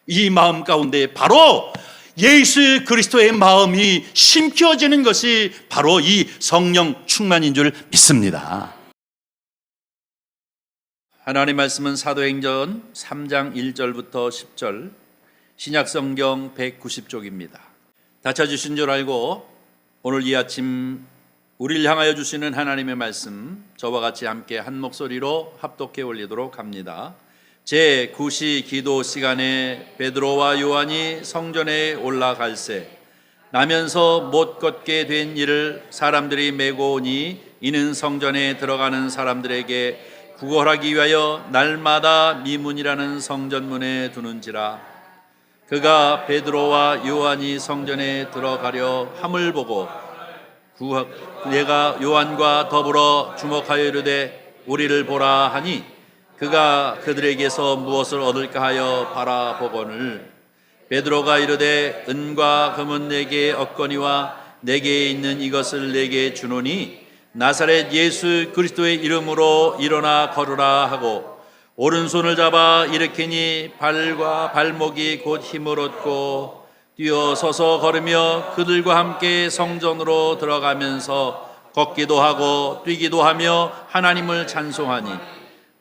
이 마음 가운데 바로 예수 그리스도의 마음이 심겨지는 것이 바로 이 성령 충만인 줄 믿습니다. 하나님 말씀은 사도행전 3장 1절부터 10절, 신약성경 190쪽입니다. 다 찾으신 줄 알고 오늘 이 아침 우리를 향하여 주시는 하나님의 말씀, 저와 같이 함께 한 목소리로 합독해 올리도록 합니다. 제9시 기도 시간에 베드로와 요한이 성전에 올라갈새 나면서 못 걷게 된 이를 사람들이 메고 오니 이는 성전에 들어가는 사람들에게 구걸하기 위하여 날마다 미문이라는 성전문에 두는지라. 그가 베드로와 요한이 성전에 들어가려 함을 보고 내가 요한과 더불어 주목하여 이르되 우리를 보라 하니 그가 그들에게서 무엇을 얻을까 하여 바라보거늘 베드로가 이르되 은과 금은 내게 없거니와 내게 있는 이것을 내게 주노니 나사렛 예수 그리스도의 이름으로 일어나 걸으라 하고 오른손을 잡아 일으키니 발과 발목이 곧 힘을 얻고 뛰어 서서 걸으며 그들과 함께 성전으로 들어가면서 걷기도 하고 뛰기도 하며 하나님을 찬송하니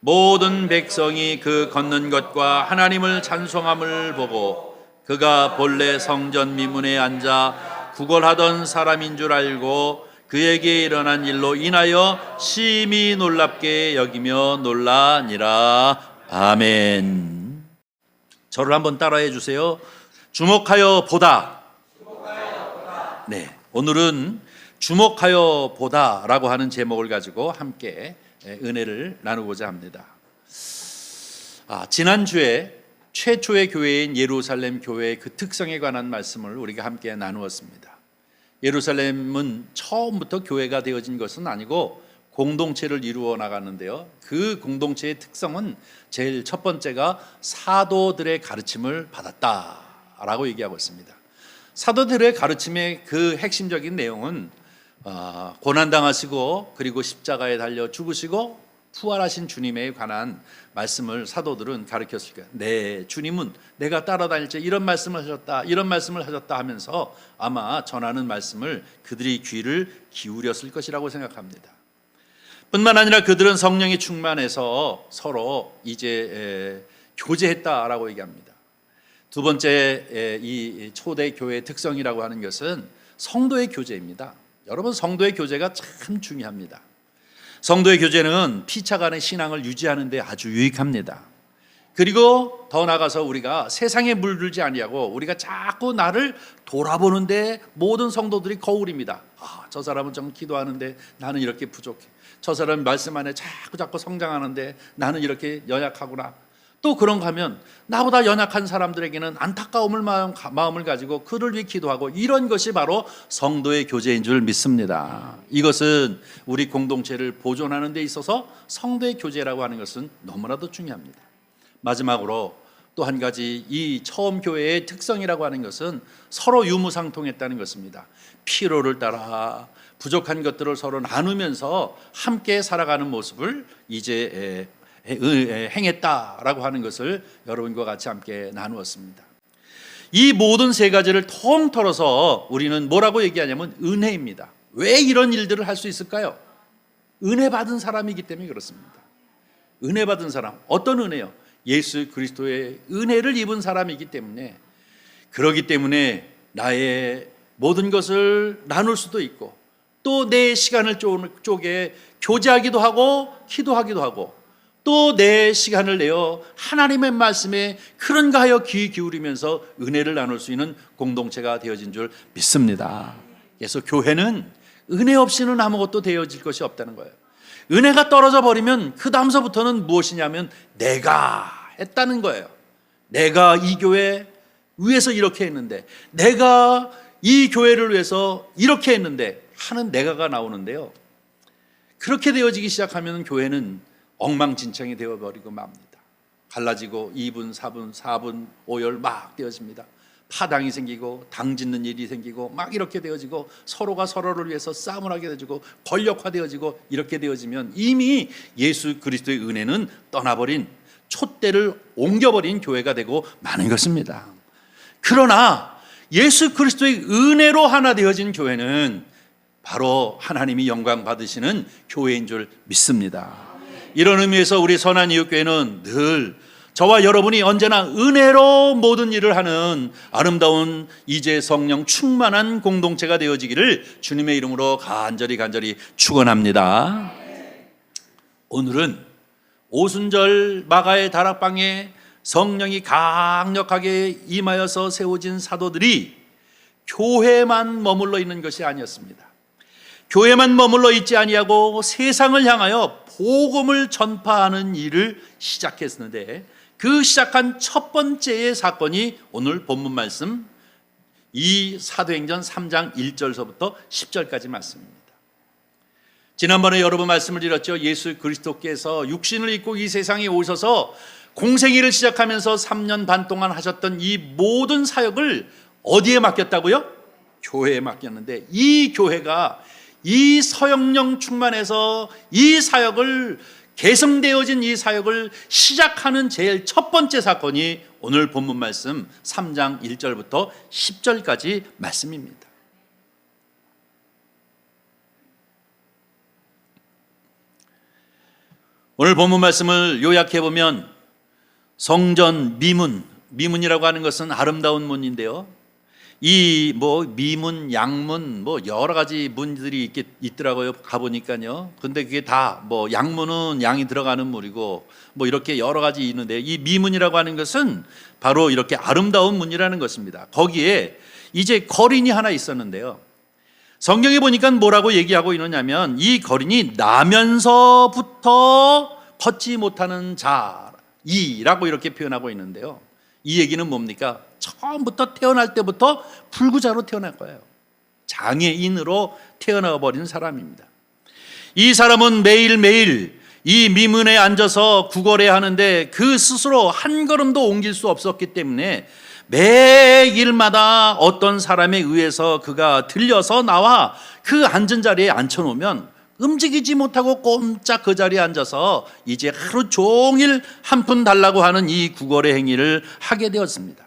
모든 백성이 그 걷는 것과 하나님을 찬송함을 보고 그가 본래 성전 미문에 앉아 구걸하던 사람인 줄 알고 그에게 일어난 일로 인하여 심히 놀랍게 여기며 놀라니라. 아멘. 저를 한번 따라해 주세요. 주목하여 보다. 네, 오늘은 주목하여 보다라고 하는 제목을 가지고 함께 은혜를 나누고자 합니다. 지난주에 최초의 교회인 예루살렘 교회의 그 특성에 관한 말씀을 우리가 함께 나누었습니다. 예루살렘은 처음부터 교회가 되어진 것은 아니고 공동체를 이루어 나가는데요. 그 공동체의 특성은 제일 첫 번째가 사도들의 가르침을 받았다라고 얘기하고 있습니다. 사도들의 가르침의 그 핵심적인 내용은 고난당하시고 그리고 십자가에 달려 죽으시고 부활하신 주님에 관한 말씀을 사도들은 가르쳤을 거예요. 네, 주님은 내가 따라다닐 때 이런 말씀을 하셨다, 이런 말씀을 하셨다 하면서 아마 전하는 말씀을 그들이 귀를 기울였을 것이라고 생각합니다. 뿐만 아니라 그들은 성령이 충만해서 서로 이제 교제했다라고 얘기합니다. 두 번째 이 초대 교회의 특성이라고 하는 것은 성도의 교제입니다. 여러분, 성도의 교제가 참 중요합니다. 성도의 교제는 피차간의 신앙을 유지하는 데 아주 유익합니다. 그리고 더 나아가서 우리가 세상에 물들지 아니하고 우리가 자꾸 나를 돌아보는데 모든 성도들이 거울입니다. 저 사람은 좀 기도하는데 나는 이렇게 부족해. 저 사람은 말씀 안에 자꾸 성장하는데 나는 이렇게 연약하구나. 또 그런가 하면 나보다 연약한 사람들에게는 안타까움을 마음을 가지고 그를 위해 기도하고, 이런 것이 바로 성도의 교제인 줄 믿습니다. 이것은 우리 공동체를 보존하는 데 있어서 성도의 교제라고 하는 것은 너무나도 중요합니다. 마지막으로 또 한 가지, 이 처음 교회의 특성이라고 하는 것은 서로 유무상통했다는 것입니다. 필요를 따라 부족한 것들을 서로 나누면서 함께 살아가는 모습을 이제 행했다라고 하는 것을 여러분과 같이 함께 나누었습니다. 이 모든 세 가지를 통틀어서 우리는 뭐라고 얘기하냐면 은혜입니다. 왜 이런 일들을 할 수 있을까요? 은혜 받은 사람이기 때문에 그렇습니다. 은혜 받은 사람, 어떤 은혜요? 예수 그리스도의 은혜를 입은 사람이기 때문에, 그러기 때문에 나의 모든 것을 나눌 수도 있고 또 내 시간을 쪼개 교제하기도 하고 기도하기도 하고 또 내 시간을 내어 하나님의 말씀에 그런가 하여 귀 기울이면서 은혜를 나눌 수 있는 공동체가 되어진 줄 믿습니다. 그래서 교회는 은혜 없이는 아무것도 되어질 것이 없다는 거예요. 은혜가 떨어져 버리면 그 다음서부터는 무엇이냐면 내가 했다는 거예요. 내가 이 교회 위해서 이렇게 했는데, 내가 이 교회를 위해서 이렇게 했는데 하는 내가가 나오는데요. 그렇게 되어지기 시작하면 교회는 엉망진창이 되어버리고 맙니다. 갈라지고 2분, 4분, 4분, 5열 막 되어집니다. 파당이 생기고 당 짓는 일이 생기고 막 이렇게 되어지고 서로가 서로를 위해서 싸움을 하게 되어지고 권력화되어지고, 이렇게 되어지면 이미 예수 그리스도의 은혜는 떠나버린, 촛대를 옮겨버린 교회가 되고 마는 것입니다. 그러나 예수 그리스도의 은혜로 하나 되어진 교회는 바로 하나님이 영광 받으시는 교회인 줄 믿습니다. 이런 의미에서 우리 선한 이웃교회는 늘 저와 여러분이 언제나 은혜로 모든 일을 하는 아름다운 이제 성령 충만한 공동체가 되어지기를 주님의 이름으로 간절히 축원합니다. 오늘은 오순절 마가의 다락방에 성령이 강력하게 임하여서 세워진 사도들이 교회만 머물러 있는 것이 아니었습니다. 교회만 머물러 있지 아니하고 세상을 향하여 복음을 전파하는 일을 시작했는데, 그 시작한 첫 번째의 사건이 오늘 본문 말씀 이 사도행전 3장 1절서부터 10절까지 말씀입니다. 지난번에 여러 번 말씀을 드렸죠. 예수 그리스도께서 육신을 입고 이 세상에 오셔서 공생애를 시작하면서 3년 반 동안 하셨던 이 모든 사역을 어디에 맡겼다고요? 교회에 맡겼는데, 이 교회가 이 서영령 충만해서 이 사역을 계승되어진 이 사역을 시작하는 제일 첫 번째 사건이 오늘 본문 말씀 3장 1절부터 10절까지 말씀입니다. 오늘 본문 말씀을 요약해 보면 성전 미문이라고 하는 것은 아름다운 문인데요. 이 미문, 양문 여러 가지 문들이 있더라고요. 가보니까요. 근데 그게 다 양문은 양이 들어가는 문이고 이렇게 여러 가지 있는데, 이 미문이라고 하는 것은 바로 이렇게 아름다운 문이라는 것입니다. 거기에 이제 거린이 하나 있었는데요. 성경에 보니까 뭐라고 얘기하고 있느냐면, 이 거린이 나면서부터 걷지 못하는 자이라고 이렇게 표현하고 있는데요. 이 얘기는 뭡니까? 처음부터 태어날 때부터 불구자로 태어날 거예요. 장애인으로 태어나 버린 사람입니다. 이 사람은 매일매일 이 미문에 앉아서 구걸해야 하는데 그 스스로 한 걸음도 옮길 수 없었기 때문에 매일마다 어떤 사람에 의해서 그가 들려서 나와 그 앉은 자리에 앉혀놓으면 움직이지 못하고 꼼짝 그 자리에 앉아서 이제 하루 종일 한 푼 달라고 하는 이 구걸의 행위를 하게 되었습니다.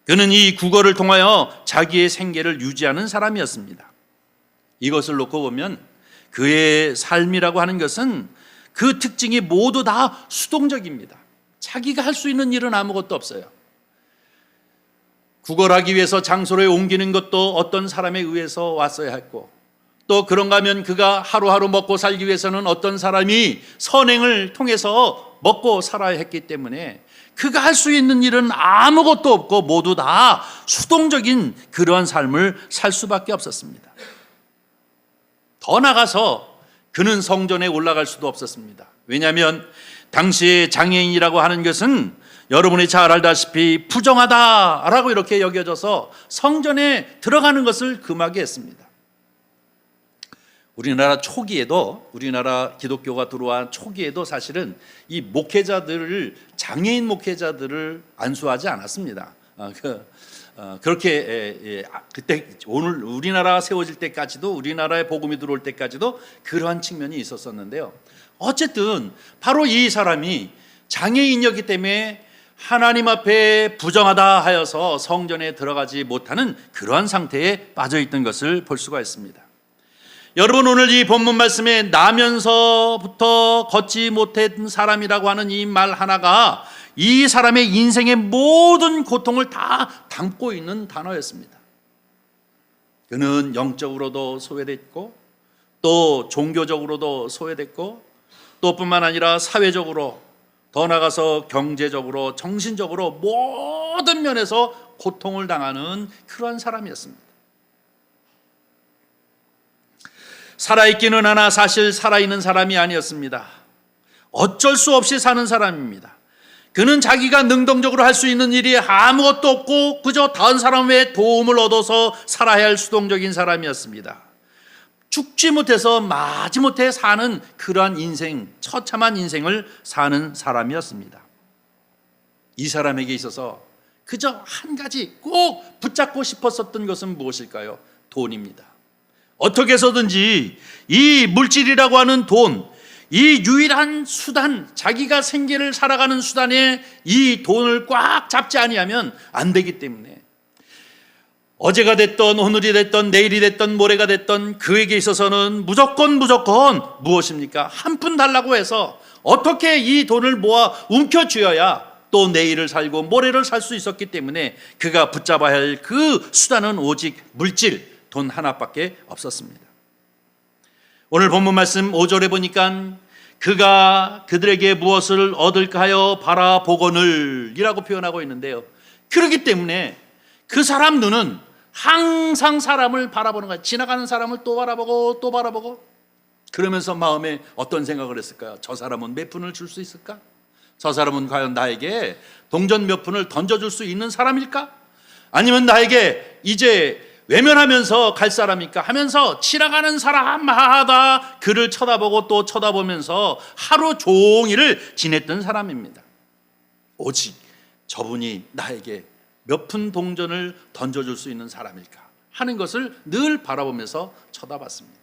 그는 이 구걸을 통하여 자기의 생계를 유지하는 사람이었습니다. 이것을 놓고 보면 그의 삶이라고 하는 것은 그 특징이 모두 다 수동적입니다. 자기가 할 수 있는 일은 아무것도 없어요. 구걸하기 위해서 장소를 옮기는 것도 어떤 사람에 의해서 왔어야 했고, 또 그런가 하면 그가 하루하루 먹고 살기 위해서는 어떤 사람이 선행을 통해서 먹고 살아야 했기 때문에 그가 할 수 있는 일은 아무것도 없고 모두 다 수동적인 그러한 삶을 살 수밖에 없었습니다. 더 나가서 그는 성전에 올라갈 수도 없었습니다. 왜냐하면 당시에 장애인이라고 하는 것은 여러분이 잘 알다시피 부정하다라고 이렇게 여겨져서 성전에 들어가는 것을 금하게 했습니다. 우리나라 기독교가 들어온 초기에도 사실은 이 장애인 목회자들을 안수하지 않았습니다. 그렇게 그때 오늘 우리나라 세워질 때까지도, 우리나라에 복음이 들어올 때까지도 그러한 측면이 있었었는데요. 어쨌든 바로 이 사람이 장애인이었기 때문에 하나님 앞에 부정하다 하여서 성전에 들어가지 못하는 그러한 상태에 빠져 있던 것을 볼 수가 있습니다. 여러분, 오늘 이 본문 말씀에 나면서부터 걷지 못한 사람이라고 하는 이 말 하나가 이 사람의 인생의 모든 고통을 다 담고 있는 단어였습니다. 그는 영적으로도 소외됐고, 또 종교적으로도 소외됐고, 또 뿐만 아니라 사회적으로, 더 나아가서 경제적으로, 정신적으로 모든 면에서 고통을 당하는 그러한 사람이었습니다. 살아있기는 하나 사실 살아있는 사람이 아니었습니다. 어쩔 수 없이 사는 사람입니다. 그는 자기가 능동적으로 할 수 있는 일이 아무것도 없고 그저 다른 사람의 도움을 얻어서 살아야 할 수동적인 사람이었습니다. 죽지 못해서 마지못해 사는 그러한 인생, 처참한 인생을 사는 사람이었습니다. 이 사람에게 있어서 그저 한 가지 꼭 붙잡고 싶었었던 것은 무엇일까요? 돈입니다. 어떻게 해서든지 이 물질이라고 하는 돈, 이 유일한 수단, 자기가 생계를 살아가는 수단에 이 돈을 꽉 잡지 아니하면 안 되기 때문에 어제가 됐던 오늘이 됐던 내일이 됐던 모레가 됐던 그에게 있어서는 무조건 무엇입니까? 한 푼 달라고 해서 어떻게 이 돈을 모아 움켜쥐어야 또 내일을 살고 모레를 살 수 있었기 때문에 그가 붙잡아야 할 그 수단은 오직 물질, 돈 하나밖에 없었습니다. 오늘 본문 말씀 5절에 보니까 그가 그들에게 무엇을 얻을까 하여 바라보거늘 이라고 표현하고 있는데요. 그렇기 때문에 그 사람 눈은 항상 사람을 바라보는 거야. 지나가는 사람을 또 바라보고 또 바라보고, 그러면서 마음에 어떤 생각을 했을까요? 저 사람은 몇 푼을 줄 수 있을까? 저 사람은 과연 나에게 동전 몇 푼을 던져줄 수 있는 사람일까? 아니면 나에게 이제 외면하면서 갈 사람일까? 하면서 지나가는 사람마다 그를 쳐다보고 또 쳐다보면서 하루 종일을 지냈던 사람입니다. 오직 저분이 나에게 몇 푼 동전을 던져줄 수 있는 사람일까 하는 것을 늘 바라보면서 쳐다봤습니다.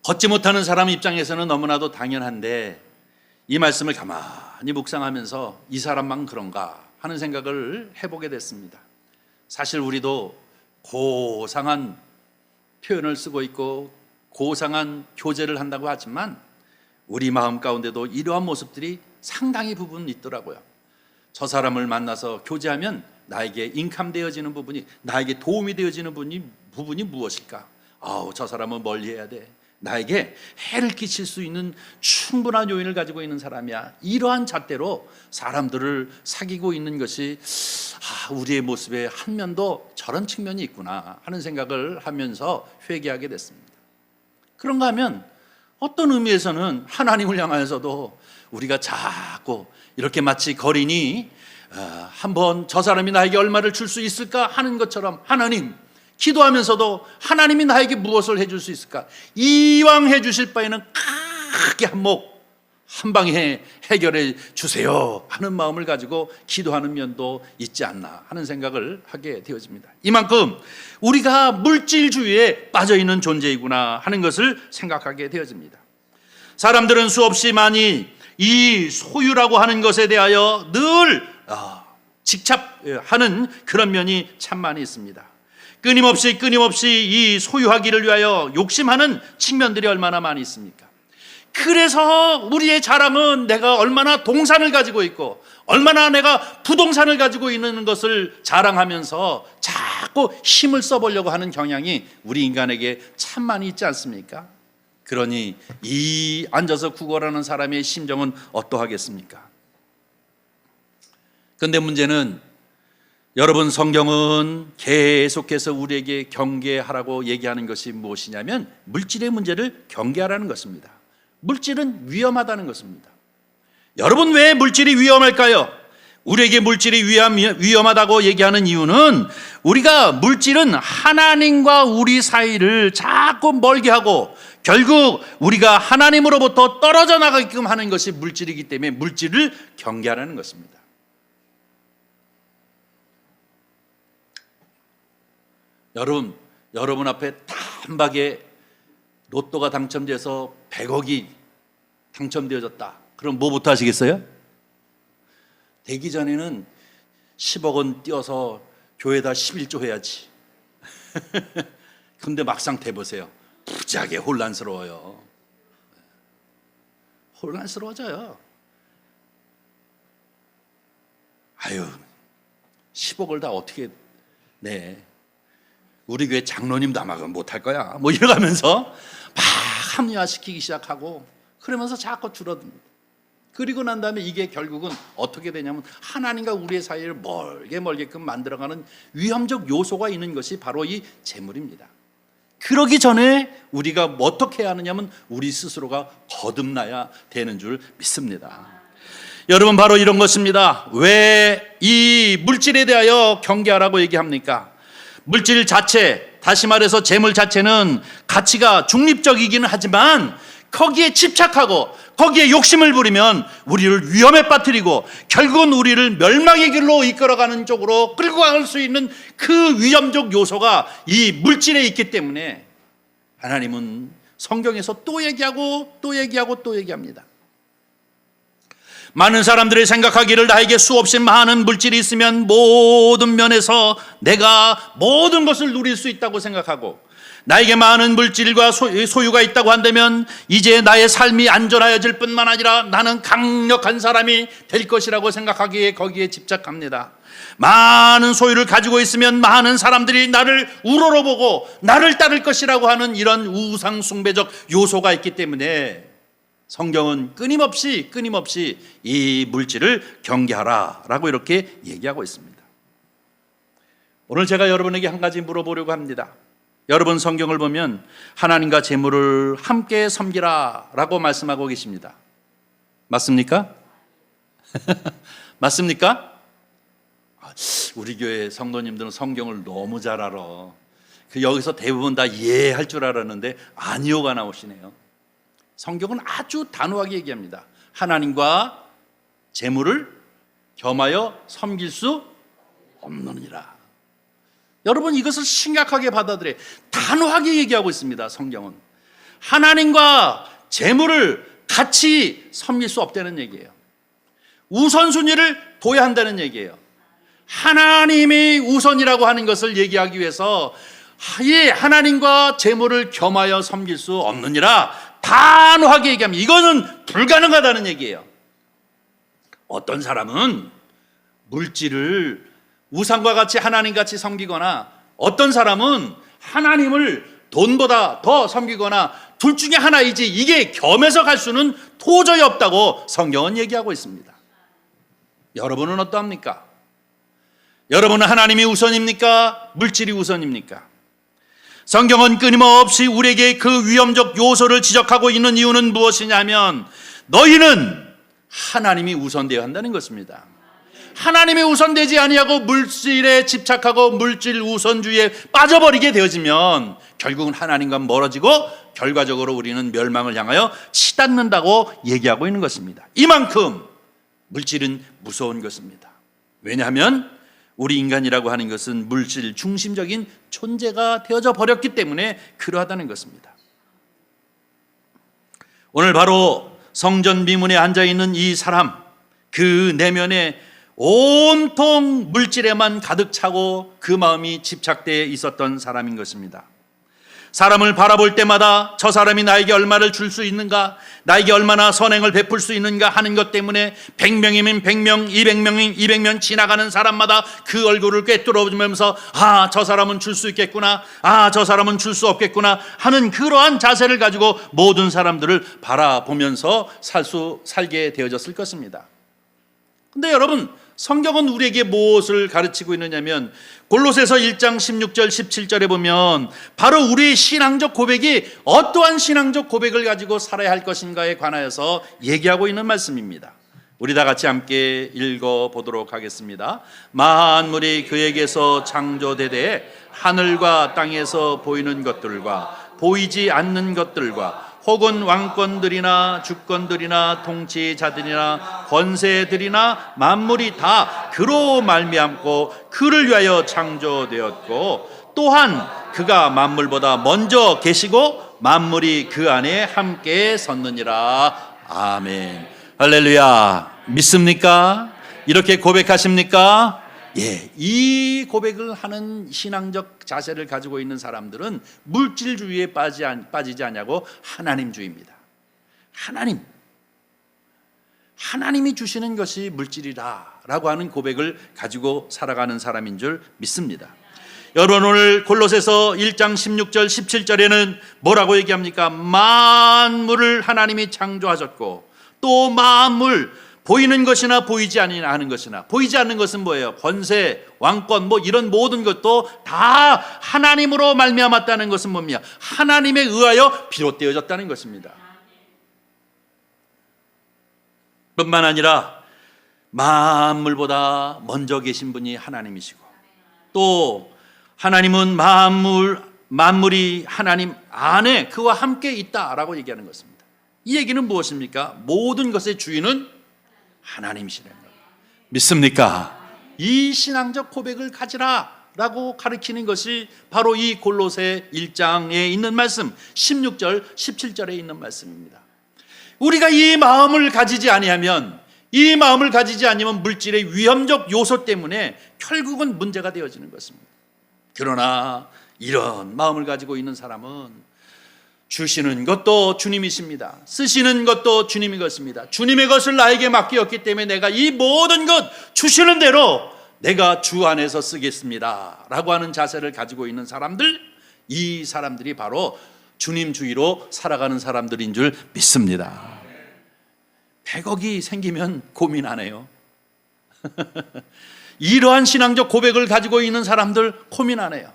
걷지 못하는 사람 입장에서는 너무나도 당연한데 이 말씀을 가만히 묵상하면서 이 사람만 그런가 하는 생각을 해보게 됐습니다. 사실 우리도 고상한 표현을 쓰고 있고 고상한 교제를 한다고 하지만 우리 마음 가운데도 이러한 모습들이 상당히 부분 있더라고요. 저 사람을 만나서 교제하면 나에게 인감되어지는 부분이, 나에게 도움이 되어지는 부분이 무엇일까? 저 사람은 멀리해야 돼. 나에게 해를 끼칠 수 있는 충분한 요인을 가지고 있는 사람이야. 이러한 잣대로 사람들을 사귀고 있는 것이 우리의 모습의 한 면도 저런 측면이 있구나 하는 생각을 하면서 회개하게 됐습니다. 그런가 하면 어떤 의미에서는 하나님을 향하여서도 우리가 자꾸 이렇게 마치 거린이 한번 저 사람이 나에게 얼마를 줄 수 있을까 하는 것처럼 하나님, 기도하면서도 하나님이 나에게 무엇을 해줄 수 있을까? 이왕 해주실 바에는 크게 한 방에 해결해 주세요 하는 마음을 가지고 기도하는 면도 있지 않나 하는 생각을 하게 되어집니다. 이만큼 우리가 물질주의에 빠져있는 존재이구나 하는 것을 생각하게 되어집니다. 사람들은 수없이 많이 이 소유라고 하는 것에 대하여 늘 직접하는 그런 면이 참 많이 있습니다. 끊임없이 이 소유하기를 위하여 욕심하는 측면들이 얼마나 많이 있습니까? 그래서 우리의 자랑은 내가 얼마나 동산을 가지고 있고 얼마나 내가 부동산을 가지고 있는 것을 자랑하면서 자꾸 힘을 써보려고 하는 경향이 우리 인간에게 참 많이 있지 않습니까? 그러니 이 앉아서 구걸하는 사람의 심정은 어떠하겠습니까? 그런데 문제는 여러분, 성경은 계속해서 우리에게 경계하라고 얘기하는 것이 무엇이냐면 물질의 문제를 경계하라는 것입니다. 물질은 위험하다는 것입니다. 여러분, 왜 물질이 위험할까요? 우리에게 물질이 위험하다고 얘기하는 이유는 우리가 물질은 하나님과 우리 사이를 자꾸 멀게 하고 결국 우리가 하나님으로부터 떨어져 나가게끔 하는 것이 물질이기 때문에 물질을 경계하라는 것입니다. 여러분 앞에 단박에 로또가 당첨돼서 100억이 당첨되어졌다. 그럼 뭐부터 하시겠어요? 되기 전에는 10억은 띄어서 교회에다 11조 해야지. 근데 막상 돼보세요. 부지하게 혼란스러워요. 혼란스러워져요. 10억을 다 어떻게 내? 우리 교회 장로님도 아마 못할 거야. 이러면서 막 합리화시키기 시작하고 그러면서 자꾸 줄어듭니다. 그리고 난 다음에 이게 결국은 어떻게 되냐면 하나님과 우리의 사이를 멀게끔 만들어가는 위험적 요소가 있는 것이 바로 이 재물입니다. 그러기 전에 우리가 어떻게 해야 하느냐면 우리 스스로가 거듭나야 되는 줄 믿습니다. 여러분, 바로 이런 것입니다. 왜 이 물질에 대하여 경계하라고 얘기합니까? 물질 자체, 다시 말해서 재물 자체는 가치가 중립적이기는 하지만 거기에 집착하고 거기에 욕심을 부리면 우리를 위험에 빠뜨리고 결국은 우리를 멸망의 길로 이끌어가는 쪽으로 끌고 갈 수 있는 그 위험적 요소가 이 물질에 있기 때문에 하나님은 성경에서 또 얘기하고 또 얘기하고 또 얘기합니다. 많은 사람들이 생각하기를 나에게 수없이 많은 물질이 있으면 모든 면에서 내가 모든 것을 누릴 수 있다고 생각하고, 나에게 많은 물질과 소유가 있다고 한다면 이제 나의 삶이 안전하여질 뿐만 아니라 나는 강력한 사람이 될 것이라고 생각하기에 거기에 집착합니다. 많은 소유를 가지고 있으면 많은 사람들이 나를 우러러보고 나를 따를 것이라고 하는 이런 우상 숭배적 요소가 있기 때문에 성경은 끊임없이 이 물질을 경계하라 라고 이렇게 얘기하고 있습니다. 오늘 제가 여러분에게 한 가지 물어보려고 합니다. 여러분 성경을 보면 하나님과 재물을 함께 섬기라 라고 말씀하고 계십니다. 맞습니까? 맞습니까? 우리 교회 성도님들은 성경을 너무 잘 알아. 여기서 대부분 다 이해할 줄 알았는데 아니요가 나오시네요. 성경은 아주 단호하게 얘기합니다. 하나님과 재물을 겸하여 섬길 수 없느니라. 여러분 이것을 심각하게 받아들여야 단호하게 얘기하고 있습니다. 성경은 하나님과 재물을 같이 섬길 수 없다는 얘기예요. 우선순위를 둬야 한다는 얘기예요. 하나님이 우선이라고 하는 것을 얘기하기 위해서 하나님과 재물을 겸하여 섬길 수 없느니라 단호하게 얘기합니다. 이거는 불가능하다는 얘기예요. 어떤 사람은 물질을 우상과 같이 하나님같이 섬기거나, 어떤 사람은 하나님을 돈보다 더 섬기거나, 둘 중에 하나이지 이게 겸해서 갈 수는 도저히 없다고 성경은 얘기하고 있습니다. 여러분은 어떠합니까? 여러분은 하나님이 우선입니까? 물질이 우선입니까? 성경은 끊임없이 우리에게 그 위험적 요소를 지적하고 있는 이유는 무엇이냐면 너희는 하나님이 우선되어야 한다는 것입니다. 하나님이 우선되지 아니하고 물질에 집착하고 물질 우선주의에 빠져버리게 되어지면 결국은 하나님과 멀어지고 결과적으로 우리는 멸망을 향하여 치닫는다고 얘기하고 있는 것입니다. 이만큼 물질은 무서운 것입니다. 왜냐하면 우리 인간이라고 하는 것은 물질 중심적인 존재가 되어져 버렸기 때문에 그러하다는 것입니다. 오늘 바로 성전 미문에 앉아있는 이 사람, 그 내면에 온통 물질에만 가득 차고 그 마음이 집착되어 있었던 사람인 것입니다. 사람을 바라볼 때마다 저 사람이 나에게 얼마를 줄 수 있는가, 나에게 얼마나 선행을 베풀 수 있는가 하는 것 때문에 100명이면 100명, 200명이면 200명 지나가는 사람마다 그 얼굴을 꿰뚫어보면서 저 사람은 줄 수 있겠구나, 저 사람은 줄 수 없겠구나 하는 그러한 자세를 가지고 모든 사람들을 바라보면서 살게 되어졌을 것입니다. 근데 여러분, 성경은 우리에게 무엇을 가르치고 있느냐면 골로새서 1장 16절 17절에 보면 바로 우리의 신앙적 고백이 어떠한 신앙적 고백을 가지고 살아야 할 것인가에 관하여서 얘기하고 있는 말씀입니다. 우리 다 같이 함께 읽어보도록 하겠습니다. 만물이 그에게서 창조되되 하늘과 땅에서 보이는 것들과 보이지 않는 것들과 혹은 왕권들이나 주권들이나 통치자들이나 권세들이나 만물이 다 그로 말미암고 그를 위하여 창조되었고 또한 그가 만물보다 먼저 계시고 만물이 그 안에 함께 섰느니라. 아멘. 할렐루야. 믿습니까? 이렇게 고백하십니까? 예, 이 고백을 하는 신앙적 자세를 가지고 있는 사람들은 물질주의에 빠지지 않냐고 하나님주의입니다. 하나님이 주시는 것이 물질이다 라고 하는 고백을 가지고 살아가는 사람인 줄 믿습니다. 여러분 오늘 골로새서 1장 16절 17절에는 뭐라고 얘기합니까? 만물을 하나님이 창조하셨고 또 만물, 보이는 것이나 보이지 않는 것이나, 보이지 않는 것은 뭐예요? 권세, 왕권, 이런 모든 것도 다 하나님으로 말미암았다는 것은 뭡니까? 하나님에 의하여 비롯되어졌다는 것입니다. 뿐만 아니라 만물보다 먼저 계신 분이 하나님이시고 또 하나님은 만물이 하나님 안에 그와 함께 있다라고 얘기하는 것입니다. 이 얘기는 무엇입니까? 모든 것의 주인은 하나님이시라는 거예요. 믿습니까? 이 신앙적 고백을 가지라 라고 가르치는 것이 바로 이 골로새 1장에 있는 말씀 16절 17절에 있는 말씀입니다. 우리가 이 마음을 가지지 아니하면, 이 마음을 가지지 아니면 물질의 위험적 요소 때문에 결국은 문제가 되어지는 것입니다. 그러나 이런 마음을 가지고 있는 사람은 주시는 것도 주님이십니다. 쓰시는 것도 주님이 것입니다. 주님의 것을 나에게 맡겼기 때문에 내가 이 모든 것 주시는 대로 내가 주 안에서 쓰겠습니다 라고 하는 자세를 가지고 있는 사람들, 이 사람들이 바로 주님 주의로 살아가는 사람들인 줄 믿습니다. 100억이 생기면 고민 안 해요. 이러한 신앙적 고백을 가지고 있는 사람들 고민 안 해요.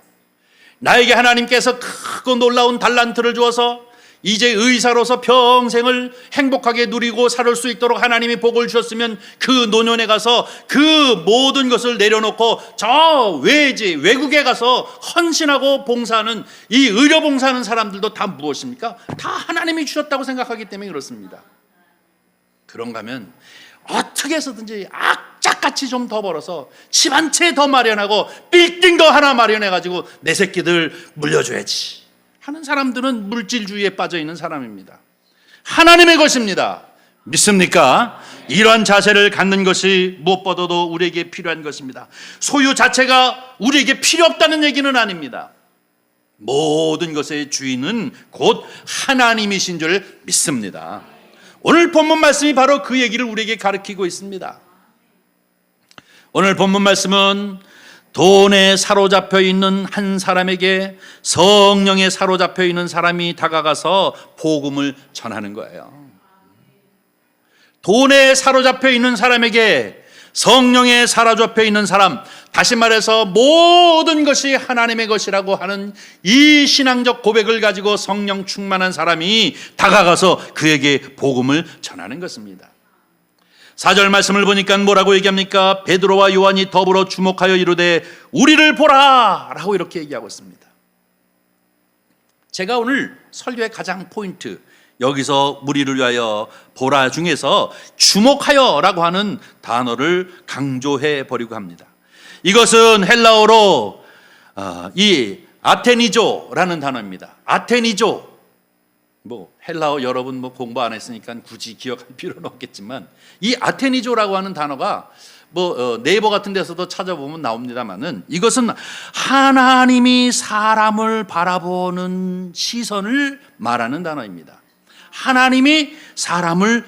나에게 하나님께서 크고 놀라운 달란트를 주어서 이제 의사로서 평생을 행복하게 누리고 살 수 있도록 하나님이 복을 주셨으면 그 노년에 가서 그 모든 것을 내려놓고 저 외국에 가서 헌신하고 봉사하는, 이 의료 봉사하는 사람들도 다 무엇입니까? 다 하나님이 주셨다고 생각하기 때문에 그렇습니다. 그런가 하면 어떻게 해서든지 악착같이 좀 더 벌어서 집 한 채 더 마련하고 빌딩 더 하나 마련해가지고 내 새끼들 물려줘야지 하는 사람들은 물질주의에 빠져있는 사람입니다. 하나님의 것입니다. 믿습니까? 이러한 자세를 갖는 것이 무엇보다도 우리에게 필요한 것입니다. 소유 자체가 우리에게 필요 없다는 얘기는 아닙니다. 모든 것의 주인은 곧 하나님이신 줄 믿습니다. 오늘 본문 말씀이 바로 그 얘기를 우리에게 가르치고 있습니다. 오늘 본문 말씀은 돈에 사로잡혀 있는 한 사람에게 성령에 사로잡혀 있는 사람이 다가가서 복음을 전하는 거예요. 돈에 사로잡혀 있는 사람에게 성령에 사로잡혀 있는 사람, 다시 말해서 모든 것이 하나님의 것이라고 하는 이 신앙적 고백을 가지고 성령 충만한 사람이 다가가서 그에게 복음을 전하는 것입니다. 4절 말씀을 보니까 뭐라고 얘기합니까? 베드로와 요한이 더불어 주목하여 이르되 우리를 보라 라고 이렇게 얘기하고 있습니다. 제가 오늘 설교의 가장 포인트, 여기서 우리를 위하여 보라 중에서 주목하여 라고 하는 단어를 강조해 버리고 합니다. 이것은 헬라어로 이 아테니조라는 단어입니다. 아테니조, 헬라어 여러분 공부 안 했으니까 굳이 기억할 필요는 없겠지만, 이 아테니조라고 하는 단어가 네이버 같은 데서도 찾아보면 나옵니다만은, 이것은 하나님이 사람을 바라보는 시선을 말하는 단어입니다. 하나님이 사람을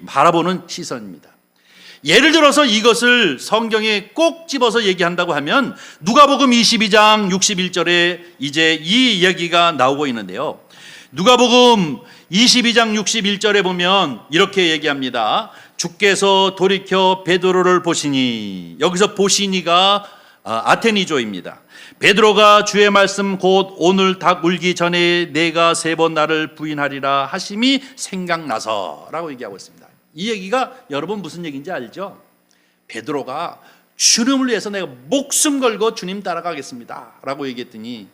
바라보는 시선입니다. 예를 들어서 이것을 성경에 꼭 집어서 얘기한다고 하면 누가복음 22장 61절에 이제 이 이야기가 나오고 있는데요. 누가복음 22장 61절에 보면 이렇게 얘기합니다. 주께서 돌이켜 베드로를 보시니, 여기서 보시니가 아테니조입니다. 베드로가 주의 말씀 곧 오늘 닭 울기 전에 내가 3번 나를 부인하리라 하심이 생각나서 라고 얘기하고 있습니다. 이 얘기가 여러분 무슨 얘기인지 알죠? 베드로가 주님을 위해서 내가 목숨 걸고 주님 따라가겠습니다 라고 얘기했더니,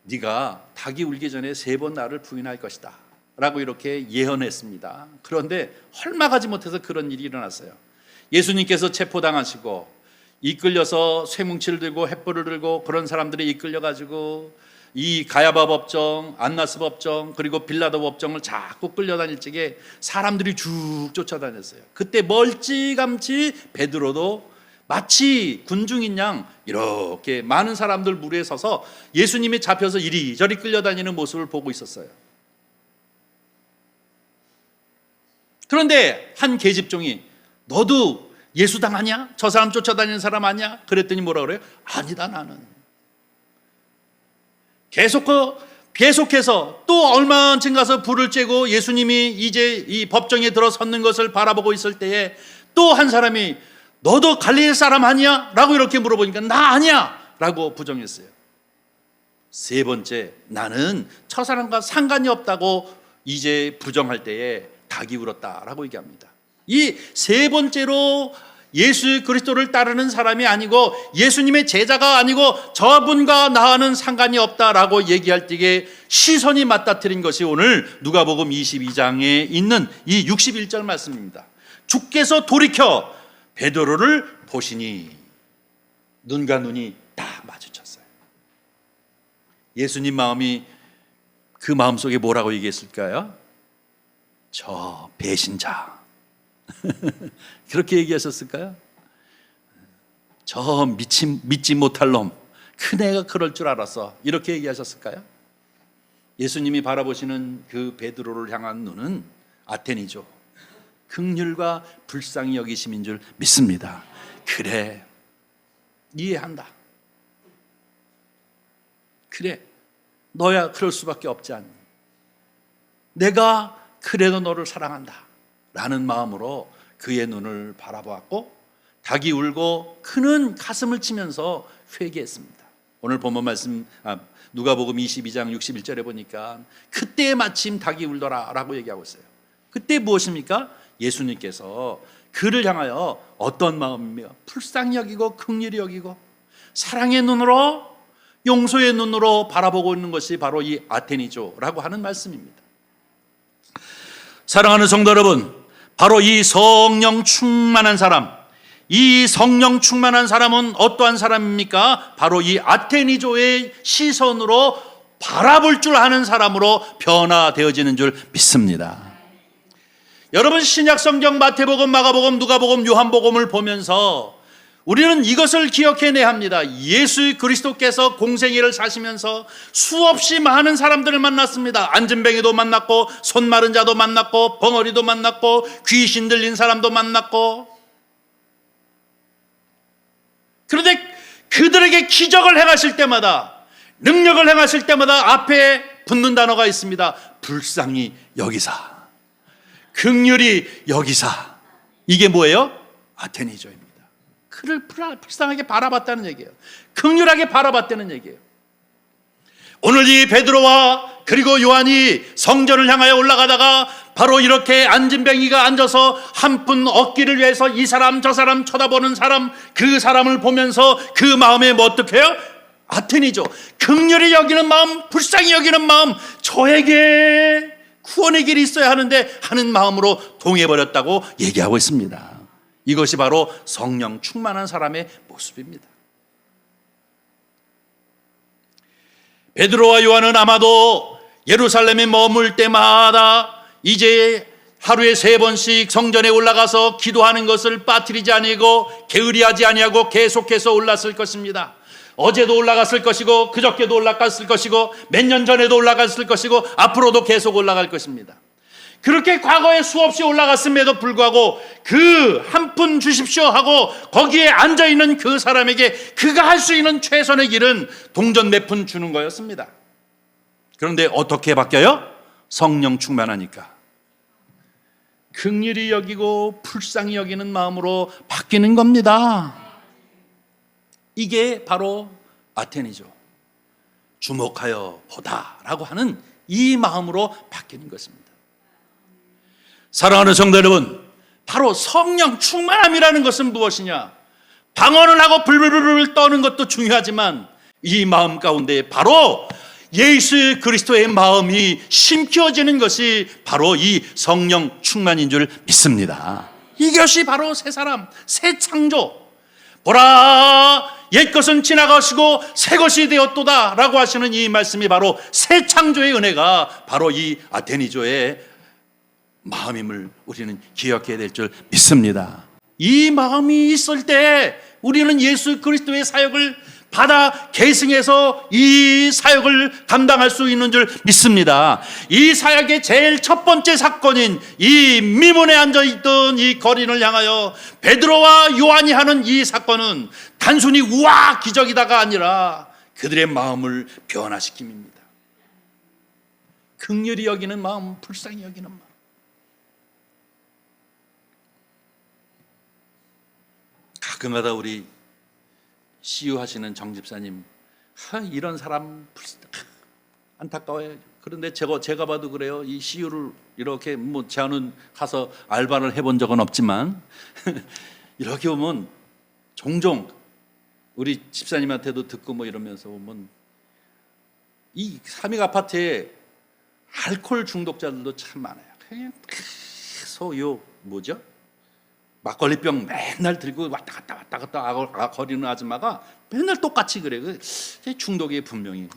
네가 닭이 울기 전에 3번 나를 부인할 것이다 라고 이렇게 예언했습니다. 그런데 헐막하지 못해서 그런 일이 일어났어요. 예수님께서 체포당하시고 이끌려서 쇠뭉치를 들고 횃불을 들고 그런 사람들이 이끌려가지고 이 가야바 법정, 안나스 법정, 그리고 빌라도 법정을 자꾸 끌려다닐 적에 사람들이 쭉 쫓아다녔어요. 그때 멀찌감치 베드로도 마치 군중인 양 이렇게 많은 사람들 무리에 서서 예수님이 잡혀서 이리저리 끌려다니는 모습을 보고 있었어요. 그런데 한 계집종이 너도 예수당 아니야? 저 사람 쫓아다니는 사람 아니야? 그랬더니 뭐라 그래요? 아니다, 나는. 계속해서 또 얼마쯤 가서 불을 쬐고 예수님이 이제 이 법정에 들어섰는 것을 바라보고 있을 때에 또 한 사람이 너도 갈릴리 사람 아니야? 라고 이렇게 물어보니까 나 아니야! 라고 부정했어요. 3번째, 나는 저 사람과 상관이 없다고 이제 부정할 때에 닭이 울었다라고 얘기합니다. 이 3번째로 예수 그리스도를 따르는 사람이 아니고 예수님의 제자가 아니고 저분과 나와는 상관이 없다라고 얘기할 때에 시선이 맞닥뜨린 것이 오늘 누가복음 22장에 있는 이 61절 말씀입니다. 주께서 돌이켜 베드로를 보시니 눈과 눈이 다 마주쳤어요. 예수님 마음이 그 마음속에 뭐라고 얘기했을까요? 저 배신자. 그렇게 얘기하셨을까요? 저 믿지 못할 놈, 큰애가 그럴 줄 알았어. 이렇게 얘기하셨을까요? 예수님이 바라보시는 그 베드로를 향한 눈은 아테니죠. 긍휼과 불쌍히 여기심인 줄 믿습니다. 그래, 이해한다. 그래, 너야 그럴 수밖에 없지 않니? 내가 그래도 너를 사랑한다 라는 마음으로 그의 눈을 바라보았고 닭이 울고 그는 가슴을 치면서 회개했습니다. 오늘 본문 말씀 누가복음 22장 61절에 보니까 그때 마침 닭이 울더라 라고 얘기하고 있어요. 그때 무엇입니까? 예수님께서 그를 향하여 어떤 마음이며 불쌍히 여기고 긍휼히 여기고 사랑의 눈으로 용서의 눈으로 바라보고 있는 것이 바로 이 아테니죠 라고 하는 말씀입니다. 사랑하는 성도 여러분, 바로 이 성령 충만한 사람, 이 성령 충만한 사람은 어떠한 사람입니까? 바로 이 아테니조의 시선으로 바라볼 줄 아는 사람으로 변화되어지는 줄 믿습니다. 여러분, 신약성경 마태복음, 마가복음, 누가복음, 요한복음을 보면서 우리는 이것을 기억해내야 합니다. 예수 그리스도께서 공생애를 사시면서 수없이 많은 사람들을 만났습니다. 안진뱅이도 만났고 손 마른 자도 만났고 벙어리도 만났고 귀신 들린 사람도 만났고, 그런데 그들에게 기적을 행하실 때마다, 능력을 행하실 때마다 앞에 붙는 단어가 있습니다. 불쌍히 여기사, 긍휼히 여기사. 이게 뭐예요? 아테니조입니다. 그를 불쌍하게 바라봤다는 얘기예요. 긍휼하게 바라봤다는 얘기예요. 오늘 이 베드로와 그리고 요한이 성전을 향하여 올라가다가 바로 이렇게 안진뱅이가 앉아서 한 푼 얻기를 위해서 이 사람 저 사람 쳐다보는 사람, 그 사람을 보면서 그 마음에 뭐 어떻게 해요? 아테니죠. 긍휼히 여기는 마음, 불쌍히 여기는 마음, 저에게 구원의 길이 있어야 하는데 하는 마음으로 동해버렸다고 얘기하고 있습니다. 이것이 바로 성령 충만한 사람의 모습입니다. 베드로와 요한은 아마도 예루살렘에 머물 때마다 이제 하루에 3번씩 성전에 올라가서 기도하는 것을 빠뜨리지 아니고 게으리하지 아니하고 계속해서 올랐을 것입니다. 어제도 올라갔을 것이고 그저께도 올라갔을 것이고 몇 년 전에도 올라갔을 것이고 앞으로도 계속 올라갈 것입니다. 그렇게 과거에 수없이 올라갔음에도 불구하고 그 한 푼 주십시오 하고 거기에 앉아있는 그 사람에게 그가 할 수 있는 최선의 길은 동전 몇 푼 주는 거였습니다. 그런데 어떻게 바뀌어요? 성령 충만하니까 긍휼히 여기고 불쌍히 여기는 마음으로 바뀌는 겁니다. 이게 바로 아테니죠. 주목하여 보다라고 하는 이 마음으로 바뀌는 것입니다. 사랑하는 성도 여러분, 바로 성령 충만함이라는 것은 무엇이냐? 방언을 하고 불불불 떠는 것도 중요하지만 이 마음 가운데 바로 예수 그리스도의 마음이 심겨지는 것이 바로 이 성령 충만인 줄 믿습니다. 이것이 바로 새 사람, 새 창조. 보라, 옛것은 지나가시고 새것이 되었도다 라고 하시는 이 말씀이 바로 새 창조의 은혜가 바로 이 아테니조의 마음임을 우리는 기억해야 될 줄 믿습니다. 이 마음이 있을 때 우리는 예수 그리스도의 사역을 받아 계승해서 이 사역을 감당할 수 있는 줄 믿습니다. 이 사역의 제일 첫 번째 사건인 이 미문에 앉아있던 이 거린을 향하여 베드로와 요한이 하는 이 사건은 단순히 우와 기적이다가 아니라 그들의 마음을 변화시킴입니다. 긍휼히 여기는 마음, 불쌍히 여기는 마음. 가끔가다 우리 시유하시는 정 집사님, 이런 사람 안타까워요. 그런데 제가 봐도 그래요. 이 시유를 이렇게 저는 가서 알바를 해본 적은 없지만 이렇게 보면 종종 우리 집사님한테도 듣고 뭐 이러면서 보면 이 삼익 아파트에 알코올 중독자들도 참 많아요. 그냥 계속 요 뭐죠? 막걸리병 맨날 들고 왔다 갔다 거리는 아줌마가 맨날 똑같이 그래. 그 중독이 분명히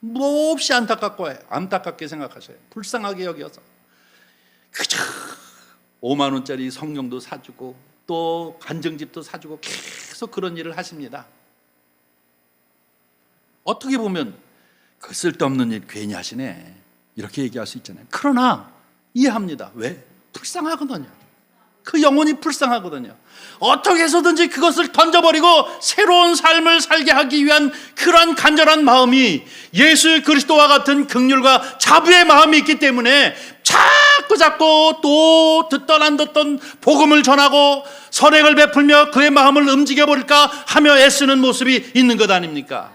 몹시 안타깝게 생각하셔요. 불쌍하게 여겨서 그저 5만 원짜리 성경도 사주고 또 간증집도 사주고 계속 그런 일을 하십니다. 어떻게 보면 그 쓸데없는 일 괜히 하시네 이렇게 얘기할 수 있잖아요. 그러나 이해합니다. 왜? 불쌍하거든요. 그 영혼이 불쌍하거든요. 어떻게 해서든지 그것을 던져버리고 새로운 삶을 살게 하기 위한 그러한 간절한 마음이 예수 그리스도와 같은 긍휼과 자부의 마음이 있기 때문에 자꾸 또 듣던 안 듣던 복음을 전하고 선행을 베풀며 그의 마음을 움직여버릴까 하며 애쓰는 모습이 있는 것 아닙니까?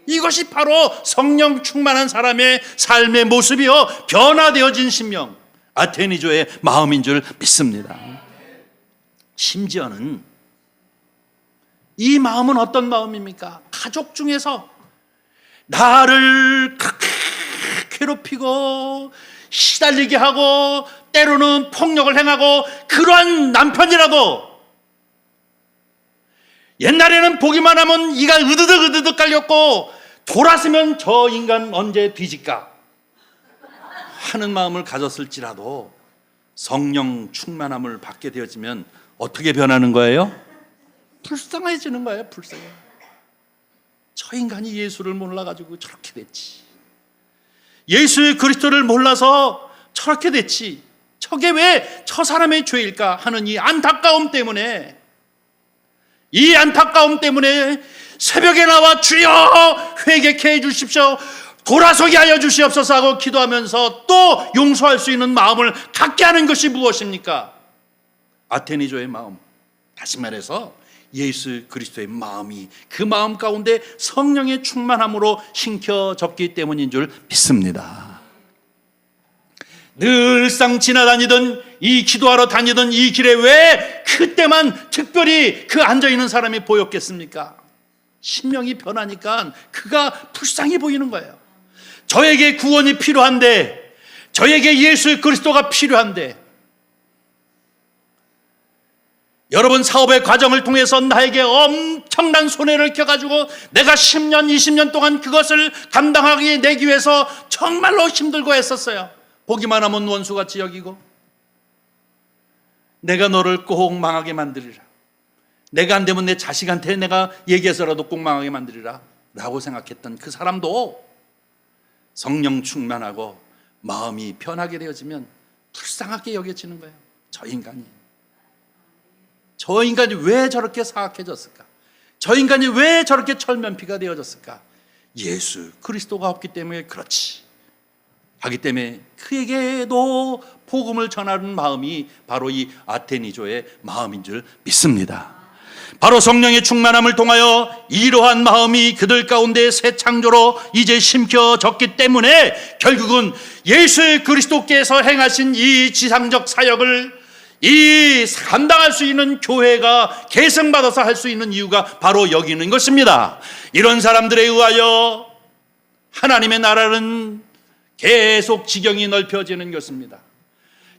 이것이 바로 성령 충만한 사람의 삶의 모습이요 변화되어진 심령 아테니조의 마음인 줄 믿습니다. 심지어는 이 마음은 어떤 마음입니까? 가족 중에서 나를 그렇게 괴롭히고 시달리게 하고 때로는 폭력을 행하고 그러한 남편이라도 옛날에는 보기만 하면 이가 으드득 깔렸고 돌아서면 저 인간 언제 뒤질까 하는 마음을 가졌을지라도 성령 충만함을 받게 되어지면 어떻게 변하는 거예요? 불쌍해지는 거예요. 불쌍해. 저 인간이 예수를 몰라가지고 저렇게 됐지. 예수 그리스도를 몰라서 저렇게 됐지. 저게 왜 저 사람의 죄일까 하는 이 안타까움 때문에 새벽에 나와 주여 회개케 해 주십시오 돌아서게 하여 주시옵소서 하고 기도하면서 또 용서할 수 있는 마음을 갖게 하는 것이 무엇입니까? 아테니조의 마음, 다시 말해서 예수 그리스도의 마음이 그 마음 가운데 성령의 충만함으로 심겨졌기 때문인 줄 믿습니다. 늘상 지나다니던 이 기도하러 다니던 이 길에 왜 그때만 특별히 그 앉아있는 사람이 보였겠습니까? 심령이 변하니까 그가 불쌍히 보이는 거예요. 저에게 구원이 필요한데, 저에게 예수 그리스도가 필요한데, 여러분 사업의 과정을 통해서 나에게 엄청난 손해를 껴가지고 내가 10년, 20년 동안 그것을 감당하기 내기 위해서 정말로 힘들고 했었어요. 보기만 하면 원수같이 여기고 내가 너를 꼭 망하게 만들리라. 내가 안 되면 내 자식한테 내가 얘기해서라도 꼭 망하게 만들리라 라고 생각했던 그 사람도 성령 충만하고 마음이 변하게 되어지면 불쌍하게 여겨지는 거예요. 저 인간이 왜 저렇게 사악해졌을까? 저 인간이 왜 저렇게 철면피가 되어졌을까? 예수 그리스도가 없기 때문에 그렇지 하기 때문에 그에게도 복음을 전하는 마음이 바로 이 아테니조의 마음인 줄 믿습니다. 바로 성령의 충만함을 통하여 이러한 마음이 그들 가운데 새 창조로 이제 심겨졌기 때문에 결국은 예수 그리스도께서 행하신 이 지상적 사역을 이 감당할 수 있는 교회가 계승받아서 할 수 있는 이유가 바로 여기 있는 것입니다. 이런 사람들에 의하여 하나님의 나라는 계속 지경이 넓혀지는 것입니다.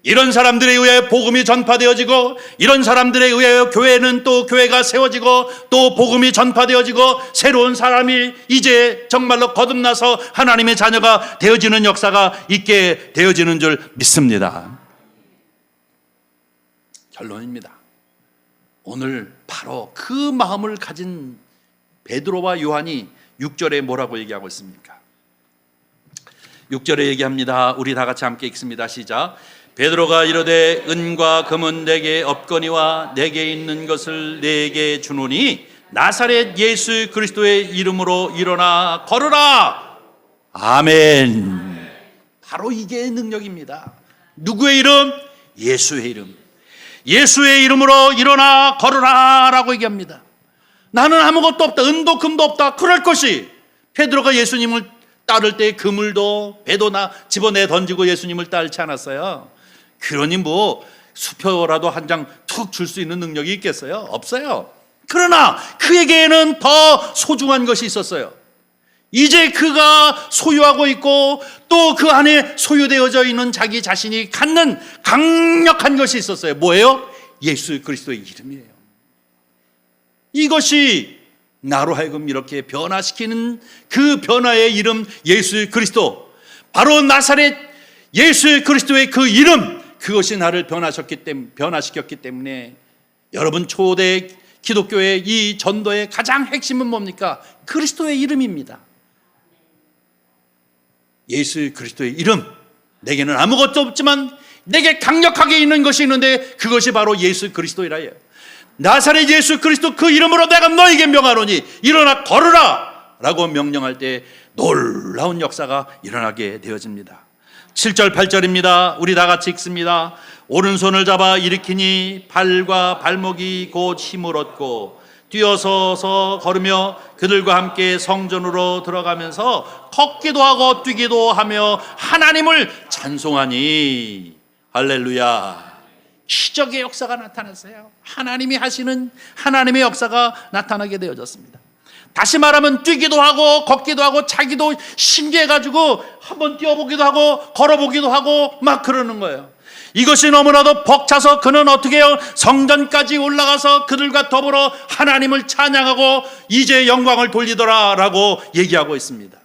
이런 사람들에 의하여 복음이 전파되어지고, 이런 사람들에 의하여 교회는 또 교회가 세워지고, 또 복음이 전파되어지고, 새로운 사람이 이제 정말로 거듭나서 하나님의 자녀가 되어지는 역사가 있게 되어지는 줄 믿습니다. 결론입니다. 오늘 바로 그 마음을 가진 베드로와 요한이 6절에 뭐라고 얘기하고 있습니까? 6절에 얘기합니다. 우리 다 같이 함께 읽습니다. 시작. 베드로가 이르되 은과 금은 내게 없거니와 내게 있는 것을 내게 주노니 나사렛 예수 그리스도의 이름으로 일어나 걸으라. 아멘. 바로 이게 능력입니다. 누구의 이름? 예수의 이름. 예수의 이름으로 일어나 걸으라 라고 얘기합니다. 나는 아무것도 없다, 은도 금도 없다, 그럴 것이 베드로가 예수님을 따를 때 그물도 배도 집어내 던지고 예수님을 따르지 않았어요. 그러니 뭐 수표라도 한 장 툭 줄 수 있는 능력이 있겠어요? 없어요. 그러나 그에게는 더 소중한 것이 있었어요. 이제 그가 소유하고 있고 또 그 안에 소유되어져 있는 자기 자신이 갖는 강력한 것이 있었어요. 뭐예요? 예수 그리스도의 이름이에요. 이것이 나로 하여금 이렇게 변화시키는 그 변화의 이름 예수 그리스도, 바로 나사렛 예수 그리스도의 그 이름, 그것이 나를 변화시켰기 때문에 여러분, 초대 기독교의 이 전도의 가장 핵심은 뭡니까? 그리스도의 이름입니다. 예수 그리스도의 이름, 내게는 아무것도 없지만 내게 강력하게 있는 것이 있는데 그것이 바로 예수 그리스도이라 해요. 나사렛 예수 그리스도 그 이름으로 내가 너에게 명하노니 일어나 걸으라 라고 명령할 때 놀라운 역사가 일어나게 되어집니다. 7절 8절입니다. 우리 다 같이 읽습니다. 오른손을 잡아 일으키니 발과 발목이 곧 힘을 얻고 뛰어서서 걸으며 그들과 함께 성전으로 들어가면서 걷기도 하고 뛰기도 하며 하나님을 찬송하니. 할렐루야. 기적의 역사가 나타났어요. 하나님이 하시는 하나님의 역사가 나타나게 되어졌습니다. 다시 말하면 뛰기도 하고 걷기도 하고 자기도 신기해가지고 한번 뛰어보기도 하고 걸어보기도 하고 막 그러는 거예요. 이것이 너무나도 벅차서 그는 어떻게 해요? 성전까지 올라가서 그들과 더불어 하나님을 찬양하고 이제 영광을 돌리더라 라고 얘기하고 있습니다.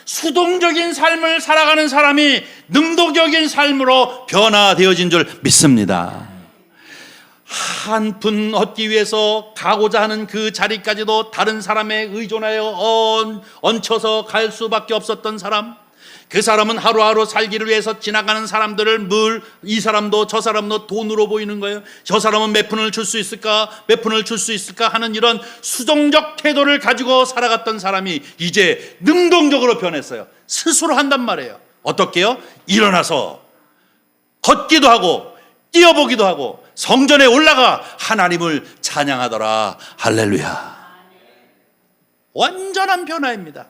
수동적인 삶을 살아가는 사람이 능동적인 삶으로 변화되어진 줄 믿습니다. 한 푼 얻기 위해서 가고자 하는 그 자리까지도 다른 사람에 의존하여 얹혀서 갈 수밖에 없었던 사람, 그 사람은 하루하루 살기를 위해서 지나가는 사람들을 이 사람도 저 사람도 돈으로 보이는 거예요. 저 사람은 몇 푼을 줄 수 있을까, 몇 푼을 줄 수 있을까 하는 이런 수동적 태도를 가지고 살아갔던 사람이 이제 능동적으로 변했어요. 스스로 한단 말이에요. 어떻게요? 일어나서 걷기도 하고 뛰어보기도 하고 성전에 올라가 하나님을 찬양하더라. 할렐루야. 완전한 변화입니다.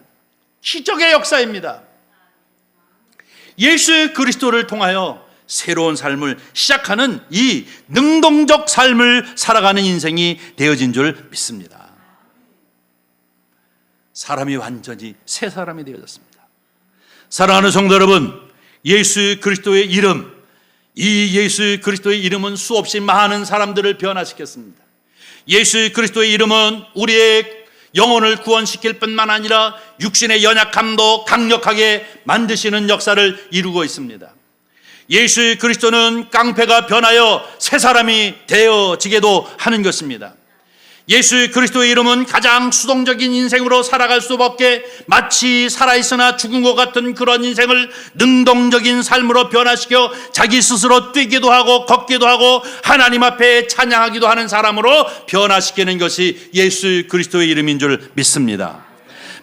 기적의 역사입니다. 예수 그리스도를 통하여 새로운 삶을 시작하는 이 능동적 삶을 살아가는 인생이 되어진 줄 믿습니다. 사람이 완전히 새 사람이 되어졌습니다. 사랑하는 성도 여러분, 예수 그리스도의 이름, 이 예수 그리스도의 이름은 수없이 많은 사람들을 변화시켰습니다. 예수 그리스도의 이름은 우리의 영혼을 구원시킬 뿐만 아니라 육신의 연약함도 강력하게 만드시는 역사를 이루고 있습니다. 예수 그리스도는 깡패가 변하여 새 사람이 되어지게도 하는 것입니다. 예수 그리스도의 이름은 가장 수동적인 인생으로 살아갈 수밖에, 마치 살아있으나 죽은 것 같은 그런 인생을 능동적인 삶으로 변화시켜 자기 스스로 뛰기도 하고 걷기도 하고 하나님 앞에 찬양하기도 하는 사람으로 변화시키는 것이 예수 그리스도의 이름인 줄 믿습니다.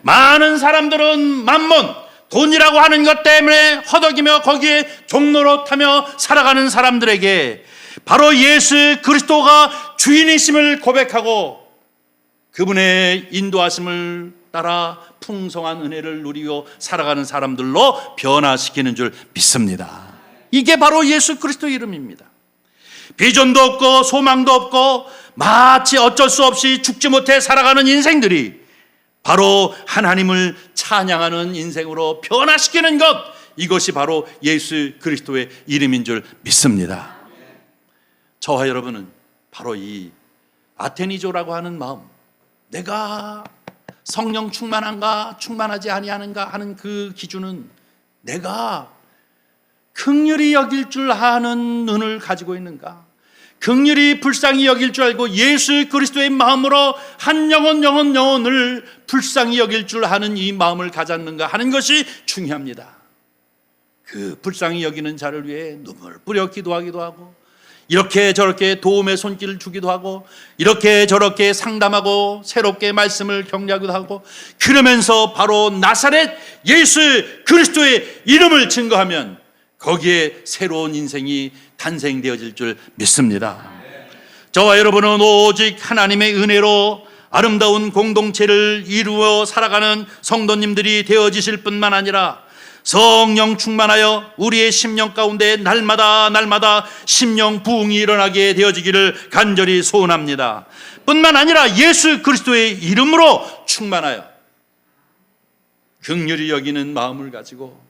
많은 사람들은 만몬, 돈이라고 하는 것 때문에 허덕이며 거기에 종로로 타며 살아가는 사람들에게 바로 예수 그리스도가 주인이심을 고백하고 그분의 인도하심을 따라 풍성한 은혜를 누리고 살아가는 사람들로 변화시키는 줄 믿습니다. 이게 바로 예수 그리스도의 이름입니다. 비전도 없고 소망도 없고 마치 어쩔 수 없이 죽지 못해 살아가는 인생들이 바로 하나님을 찬양하는 인생으로 변화시키는 것, 이것이 바로 예수 그리스도의 이름인 줄 믿습니다. 저와 여러분은 바로 이 아테니조라고 하는 마음, 내가 성령 충만한가 충만하지 아니하는가 하는 그 기준은 내가 긍휼히 여길 줄 아는 눈을 가지고 있는가, 긍휼히 불쌍히 여길 줄 알고 예수 그리스도의 마음으로 한 영혼을 불쌍히 여길 줄 아는 이 마음을 가졌는가 하는 것이 중요합니다. 그 불쌍히 여기는 자를 위해 눈물 뿌려 기도하기도 하고 이렇게 저렇게 도움의 손길을 주기도 하고 이렇게 저렇게 상담하고 새롭게 말씀을 격려하기도 하고, 그러면서 바로 나사렛 예수 그리스도의 이름을 증거하면 거기에 새로운 인생이 탄생되어질 줄 믿습니다. 저와 여러분은 오직 하나님의 은혜로 아름다운 공동체를 이루어 살아가는 성도님들이 되어지실 뿐만 아니라 성령 충만하여 우리의 심령 가운데 날마다 심령 부흥이 일어나게 되어지기를 간절히 소원합니다. 뿐만 아니라 예수 그리스도의 이름으로 충만하여 긍휼히 여기는 마음을 가지고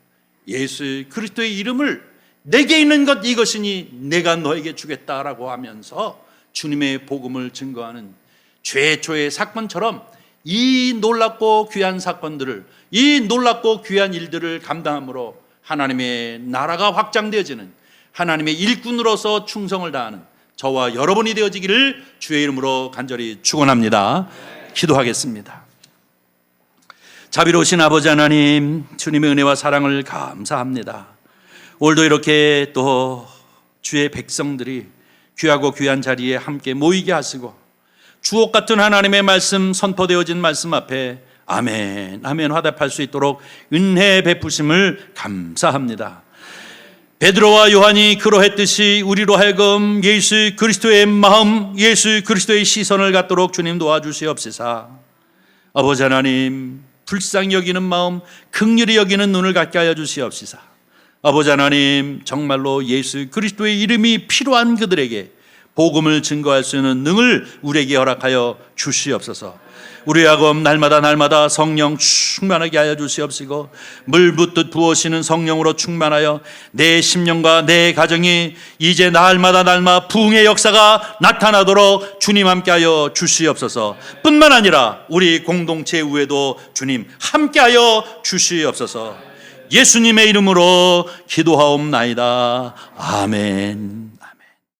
예수 그리스도의 이름을 내게 있는 것 이것이니 내가 너에게 주겠다라고 하면서 주님의 복음을 증거하는 최초의 사건처럼 이 놀랍고 귀한 사건들을, 이 놀랍고 귀한 일들을 감당함으로 하나님의 나라가 확장되어지는 하나님의 일꾼으로서 충성을 다하는 저와 여러분이 되어지기를 주의 이름으로 간절히 축원합니다. 기도하겠습니다. 자비로우신 아버지 하나님, 주님의 은혜와 사랑을 감사합니다. 오늘도 이렇게 또 주의 백성들이 귀하고 귀한 자리에 함께 모이게 하시고 주옥 같은 하나님의 말씀, 선포되어진 말씀 앞에 아멘 아멘 화답할 수 있도록 은혜 베푸심을 감사합니다. 베드로와 요한이 그러했듯이 우리로 하여금 예수 그리스도의 마음, 예수 그리스도의 시선을 갖도록 주님 도와주시옵소서. 아버지 하나님, 불쌍히 여기는 마음, 긍휼히 여기는 눈을 갖게 하여 주시옵소서. 아버지 하나님, 정말로 예수 그리스도의 이름이 필요한 그들에게 복음을 증거할 수 있는 능을 우리에게 허락하여 주시옵소서. 우리하고 날마다 성령 충만하게 하여 주시옵시고 물 붓듯 부으시는 성령으로 충만하여 내 심령과 내 가정이 이제 날마다 부흥의 역사가 나타나도록 주님 함께하여 주시옵소서. 뿐만 아니라 우리 공동체 후에도 주님 함께하여 주시옵소서. 예수님의 이름으로 기도하옵나이다. 아멘.